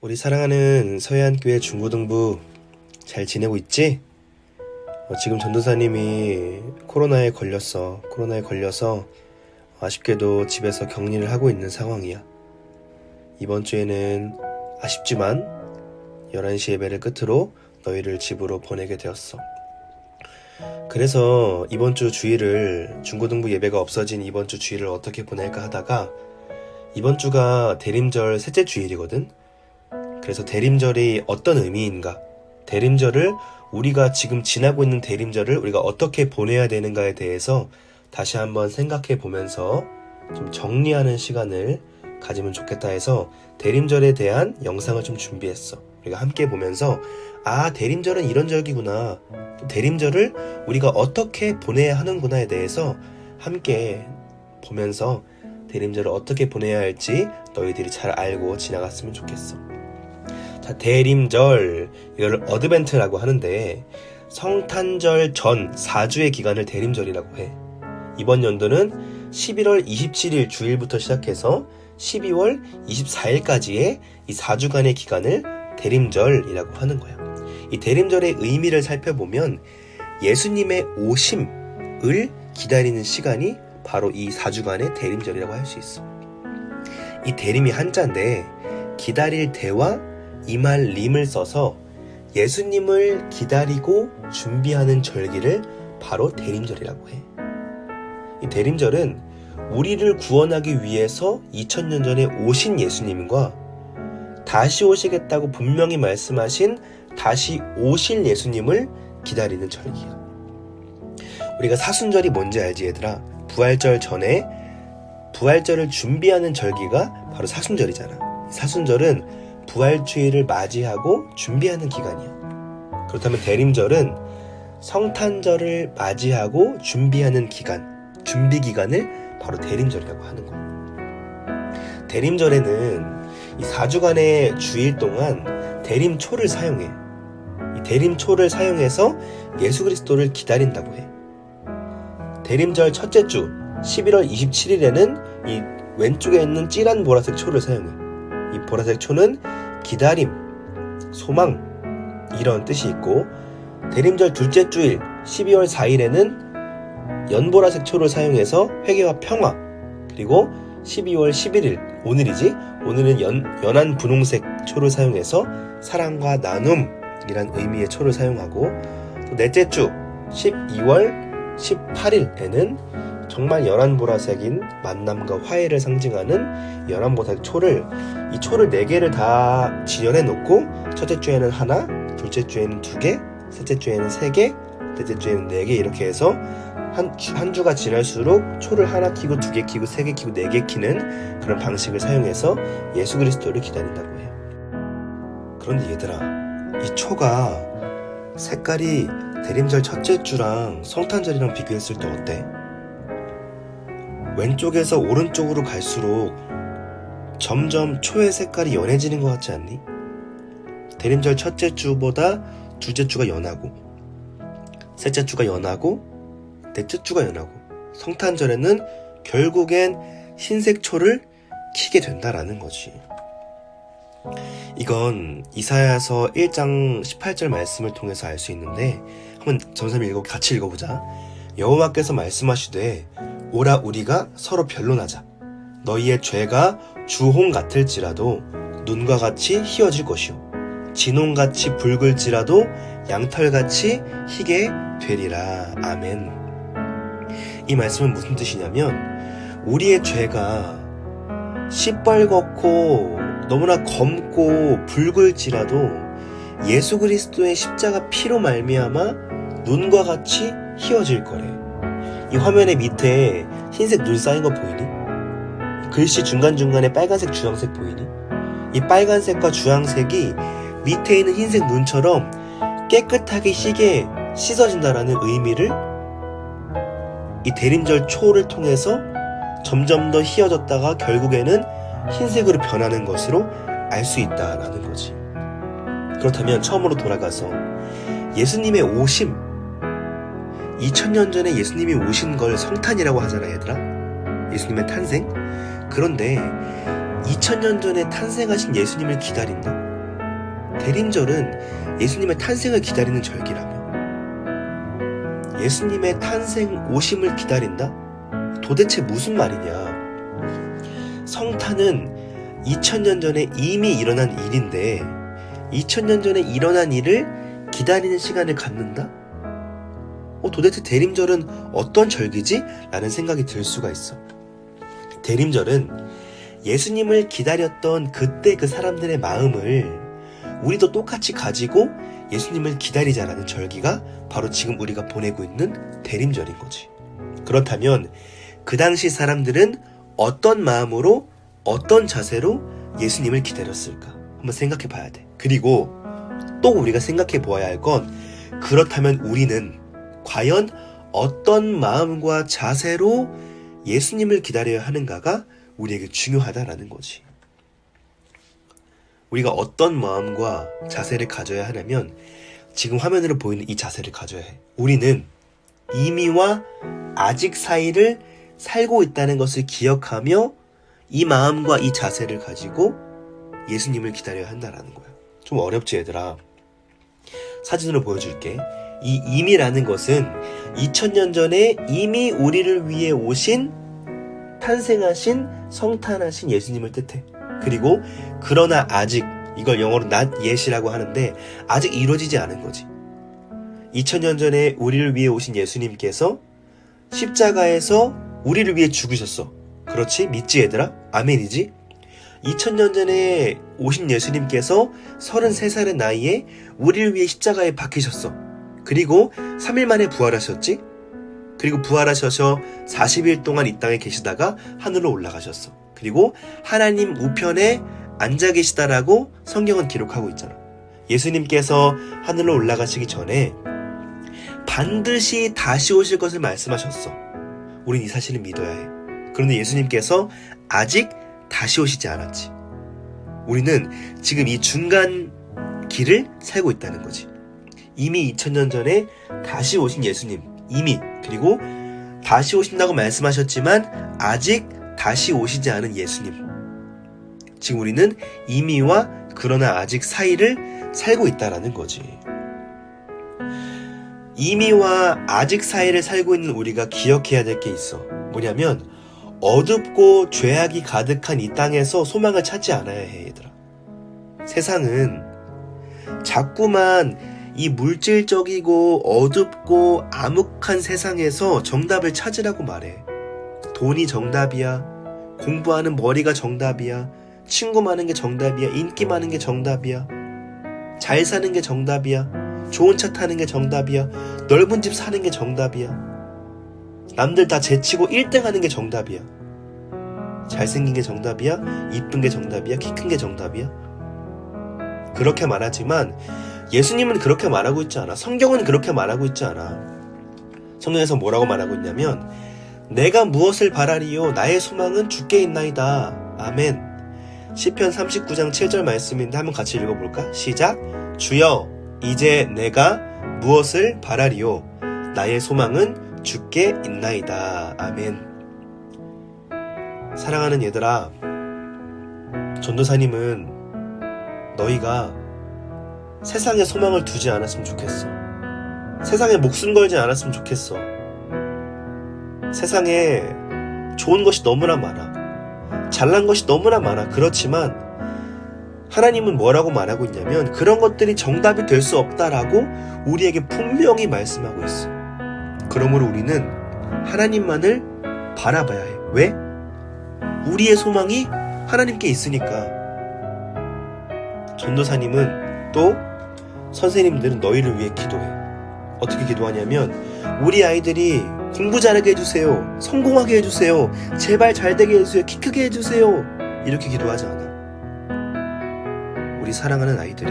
우리 사랑하는 서해안교회 중고등부 잘 지내고 있지? 지금 전도사님이 코로나에 걸려서 아쉽게도 집에서 격리를 하고 있는 상황이야. 이번 주에는 아쉽지만 11시 예배를 끝으로 너희를 집으로 보내게 되었어. 그래서 이번 주 주일을, 중고등부 예배가 없어진 이번 주 주일을 어떻게 보낼까 하다가 이번 주가 대림절 셋째 주일이거든? 그래서 대림절이 어떤 의미인가? 대림절을 우리가 지금 지나고 있는 대림절을 우리가 어떻게 보내야 되는가에 대해서 다시 한번 생각해 보면서 좀 정리하는 시간을 가지면 좋겠다 해서 대림절에 대한 영상을 좀 준비했어. 우리가 함께 보면서 대림절은 이런 절기구나, 또 대림절을 우리가 어떻게 보내야 하는구나에 대해서 함께 보면서 대림절을 어떻게 보내야 할지 너희들이 잘 알고 지나갔으면 좋겠어. 자, 대림절, 이걸 어드벤트라고 하는데 성탄절 전 4주의 기간을 대림절이라고 해. 이번 연도는 11월 27일 주일부터 시작해서 12월 24일까지의 이 4주간의 기간을 대림절이라고 하는 거야. 이 대림절의 의미를 살펴보면 예수님의 오심을 기다리는 시간이 바로 이 4주간의 대림절이라고 할 수 있어. 이 대림이 한자인데 기다릴 대와 이말림을 써서 예수님을 기다리고 준비하는 절기를 바로 대림절이라고 해. 이 대림절은 우리를 구원하기 위해서 2000년 전에 오신 예수님과 다시 오시겠다고 분명히 말씀하신 다시 오실 예수님을 기다리는 절기야. 우리가 사순절이 뭔지 알지 얘들아? 부활절 전에 부활절을 준비하는 절기가 바로 사순절이잖아. 사순절은 부활주일을 맞이하고 준비하는 기간이야. 그렇다면 대림절은 성탄절을 맞이하고 준비하는 기간, 준비 기간을 바로 대림절이라고 하는 거야. 대림절에는 이 4주간의 주일 동안 대림초를 사용해. 이 대림초를 사용해서 예수 그리스도를 기다린다고 해. 대림절 첫째 주 11월 27일에는 이 왼쪽에 있는 찌란 보라색 초를 사용해. 이 보라색 초는 기다림, 소망 이런 뜻이 있고, 대림절 둘째 주일 12월 4일에는 연보라색 초를 사용해서 회개와 평화, 그리고 12월 11일 오늘은 연한 분홍색 초를 사용해서 사랑과 나눔이란 의미의 초를 사용하고, 또 넷째 주 12월 18일에는 정말 연한 보라색인 만남과 화해를 상징하는 연한 보라색 초를, 이 초를 4개를 다 진열해 놓고 첫째 주에는 하나, 둘째 주에는 2개, 셋째 주에는 3개, 넷째 주에는 4개 이렇게 해서 한 주가 지날수록 초를 하나 키고 2개 키고 3개 키고 4개 키는 그런 방식을 사용해서 예수 그리스도를 기다린다고 해요. 그런데 얘들아, 이 초가 색깔이 대림절 첫째 주랑 성탄절이랑 비교했을 때 어때? 왼쪽에서 오른쪽으로 갈수록 점점 초의 색깔이 연해지는 것 같지 않니? 대림절 첫째 주보다 둘째 주가 연하고, 셋째 주가 연하고, 넷째 주가 연하고, 성탄절에는 결국엔 흰색 초를 키게 된다라는 거지. 이건 이사야서 1장 18절 말씀을 통해서 알 수 있는데, 한번 전사님 같이 읽어보자. 여호와께서 말씀하시되 오라 우리가 서로 변론하자. 너희의 죄가 주홍 같을지라도 눈과 같이 희어질 것이요 진홍같이 붉을지라도 양털같이 희게 되리라. 아멘. 이 말씀은 무슨 뜻이냐면, 우리의 죄가 시뻘겋고 너무나 검고 붉을지라도 예수 그리스도의 십자가 피로 말미암아 눈과 같이 희어질 거래. 이 화면의 밑에 흰색 눈 쌓인 거 보이니? 글씨 중간중간에 빨간색 주황색 보이니? 이 빨간색과 주황색이 밑에 있는 흰색 눈처럼 깨끗하게 희게 씻어진다라는 의미를 이 대림절 초를 통해서 점점 더 희어졌다가 결국에는 흰색으로 변하는 것으로 알 수 있다라는 거지. 그렇다면 처음으로 돌아가서 예수님의 오심, 2000년 전에 예수님이 오신 걸 성탄이라고 하잖아 얘들아. 예수님의 탄생. 그런데 2000년 전에 탄생하신 예수님을 기다린다? 대림절은 예수님의 탄생을 기다리는 절기라며. 예수님의 탄생 오심을 기다린다? 도대체 무슨 말이냐. 성탄은 2000년 전에 이미 일어난 일인데 2000년 전에 일어난 일을 기다리는 시간을 갖는다? 도대체 대림절은 어떤 절기지? 라는 생각이 들 수가 있어. 대림절은 예수님을 기다렸던 그때 그 사람들의 마음을 우리도 똑같이 가지고 예수님을 기다리자라는 절기가 바로 지금 우리가 보내고 있는 대림절인 거지. 그렇다면 그 당시 사람들은 어떤 마음으로 어떤 자세로 예수님을 기다렸을까? 한번 생각해 봐야 돼. 그리고 또 우리가 생각해 보아야 할 건 그렇다면 우리는 과연 어떤 마음과 자세로 예수님을 기다려야 하는가가 우리에게 중요하다라는 거지. 우리가 어떤 마음과 자세를 가져야 하냐면 지금 화면으로 보이는 이 자세를 가져야 해. 우리는 이미와 아직 사이를 살고 있다는 것을 기억하며 이 마음과 이 자세를 가지고 예수님을 기다려야 한다라는 거야. 좀 어렵지 얘들아. 사진으로 보여줄게. 이 이미라는 것은 2000년 전에 이미 우리를 위해 오신 탄생하신 성탄하신 예수님을 뜻해. 그리고 그러나 아직, 이걸 영어로 not yet이라고 하는데 아직 이루어지지 않은 거지. 2000년 전에 우리를 위해 오신 예수님께서 십자가에서 우리를 위해 죽으셨어. 그렇지? 믿지 얘들아? 아멘이지? 2000년 전에 오신 예수님께서 33살의 나이에 우리를 위해 십자가에 박히셨어. 그리고 3일 만에 부활하셨지? 그리고 부활하셔서 40일 동안 이 땅에 계시다가 하늘로 올라가셨어. 그리고 하나님 우편에 앉아 계시다라고 성경은 기록하고 있잖아. 예수님께서 하늘로 올라가시기 전에 반드시 다시 오실 것을 말씀하셨어. 우린 이 사실을 믿어야 해. 그런데 예수님께서 아직 다시 오시지 않았지. 우리는 지금 이 중간 길을 살고 있다는 거지. 이미 2000년 전에 다시 오신 예수님, 이미, 그리고 다시 오신다고 말씀하셨지만 아직 다시 오시지 않은 예수님. 지금 우리는 이미와 그러나 아직 사이를 살고 있다라는 거지. 이미와 아직 사이를 살고 있는 우리가 기억해야 될 게 있어. 뭐냐면 어둡고 죄악이 가득한 이 땅에서 소망을 찾지 않아야 해 얘들아. 세상은 자꾸만 이 물질적이고 어둡고 암흑한 세상에서 정답을 찾으라고 말해. 돈이 정답이야. 공부하는 머리가 정답이야. 친구 많은 게 정답이야. 인기 많은 게 정답이야. 잘 사는 게 정답이야. 좋은 차 타는 게 정답이야. 넓은 집 사는 게 정답이야. 남들 다 제치고 1등 하는 게 정답이야. 잘생긴 게 정답이야. 이쁜 게 정답이야. 키 큰 게 정답이야. 그렇게 말하지만 예수님은 그렇게 말하고 있지 않아. 성경은 그렇게 말하고 있지 않아. 성경에서 뭐라고 말하고 있냐면 내가 무엇을 바라리요 나의 소망은 주께 있나이다. 아멘. 시편 39장 7절 말씀인데 한번 같이 읽어볼까? 시작. 주여 이제 내가 무엇을 바라리요 나의 소망은 주께 있나이다. 아멘. 사랑하는 얘들아, 전도사님은 너희가 세상에 소망을 두지 않았으면 좋겠어. 세상에 목숨 걸지 않았으면 좋겠어. 세상에 좋은 것이 너무나 많아. 잘난 것이 너무나 많아. 그렇지만 하나님은 뭐라고 말하고 있냐면 그런 것들이 정답이 될 수 없다라고 우리에게 분명히 말씀하고 있어. 그러므로 우리는 하나님만을 바라봐야 해. 왜? 우리의 소망이 하나님께 있으니까. 전도사님은 또 선생님들은 너희를 위해 기도해. 어떻게 기도하냐면 우리 아이들이 공부 잘하게 해주세요. 성공하게 해주세요. 제발 잘되게 해주세요. 키 크게 해주세요. 이렇게 기도하지 않아. 우리 사랑하는 아이들이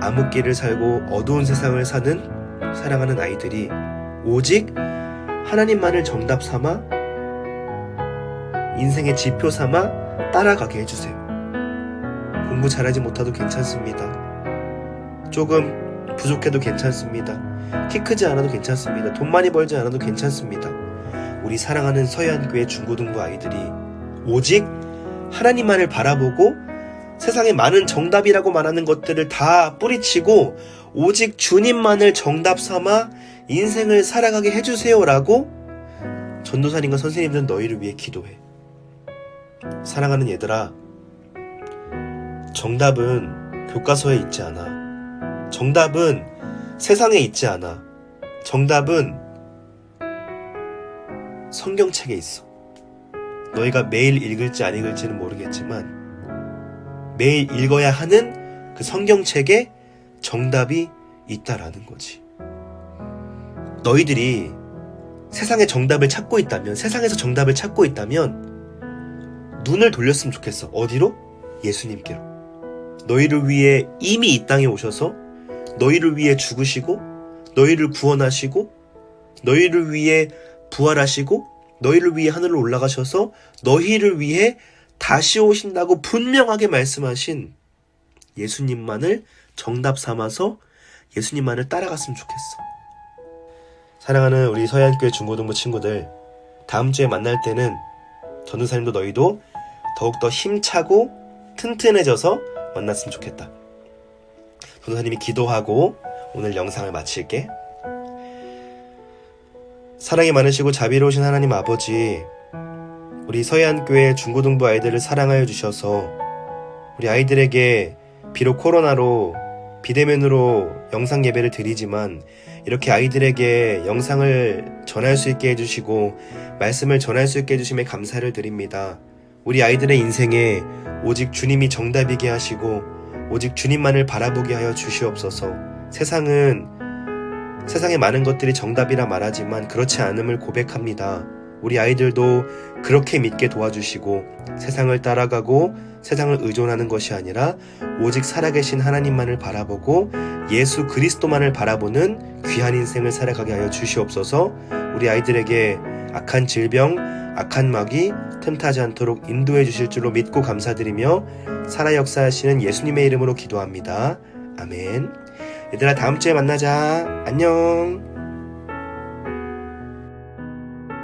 암흑길을 살고 어두운 세상을 사는 사랑하는 아이들이 오직 하나님만을 정답 삼아 인생의 지표 삼아 따라가게 해주세요. 공부 잘하지 못해도 괜찮습니다. 조금 부족해도 괜찮습니다. 키 크지 않아도 괜찮습니다. 돈 많이 벌지 않아도 괜찮습니다. 우리 사랑하는 서해안교회 중고등부 아이들이 오직 하나님만을 바라보고 세상에 많은 정답이라고 말하는 것들을 다 뿌리치고 오직 주님만을 정답 삼아 인생을 살아가게 해주세요라고 전도사님과 선생님들은 너희를 위해 기도해. 사랑하는 얘들아, 정답은 교과서에 있지 않아. 정답은 세상에 있지 않아. 정답은 성경책에 있어. 너희가 매일 읽을지 안 읽을지는 모르겠지만 매일 읽어야 하는 그 성경책에 정답이 있다라는 거지. 너희들이 세상에 정답을 찾고 있다면, 세상에서 정답을 찾고 있다면 눈을 돌렸으면 좋겠어. 어디로? 예수님께로. 너희를 위해 이미 이 땅에 오셔서 너희를 위해 죽으시고 너희를 구원하시고 너희를 위해 부활하시고 너희를 위해 하늘로 올라가셔서 너희를 위해 다시 오신다고 분명하게 말씀하신 예수님만을 정답 삼아서 예수님만을 따라갔으면 좋겠어. 사랑하는 우리 서해안교회 중고등부 친구들, 다음 주에 만날 때는 전도사님도 너희도 더욱더 힘차고 튼튼해져서 만났으면 좋겠다. 전도사님이 기도하고 오늘 영상을 마칠게. 사랑이 많으시고 자비로우신 하나님 아버지, 우리 서해안교회 중고등부 아이들을 사랑하여 주셔서 우리 아이들에게 비록 코로나로 비대면으로 영상 예배를 드리지만 이렇게 아이들에게 영상을 전할 수 있게 해주시고 말씀을 전할 수 있게 해주심에 감사를 드립니다. 우리 아이들의 인생에 오직 주님이 정답이게 하시고 오직 주님만을 바라보게 하여 주시옵소서. 세상에 많은 것들이 정답이라 말하지만 그렇지 않음을 고백합니다. 우리 아이들도 그렇게 믿게 도와주시고 세상을 따라가고 세상을 의존하는 것이 아니라 오직 살아계신 하나님만을 바라보고 예수 그리스도만을 바라보는 귀한 인생을 살아가게 하여 주시옵소서. 우리 아이들에게 악한 질병, 악한 마귀 틈타지 않도록 인도해 주실 줄로 믿고 감사드리며 살아 역사하시는 예수님의 이름으로 기도합니다. 아멘. 얘들아, 다음 주에 만나자. 안녕.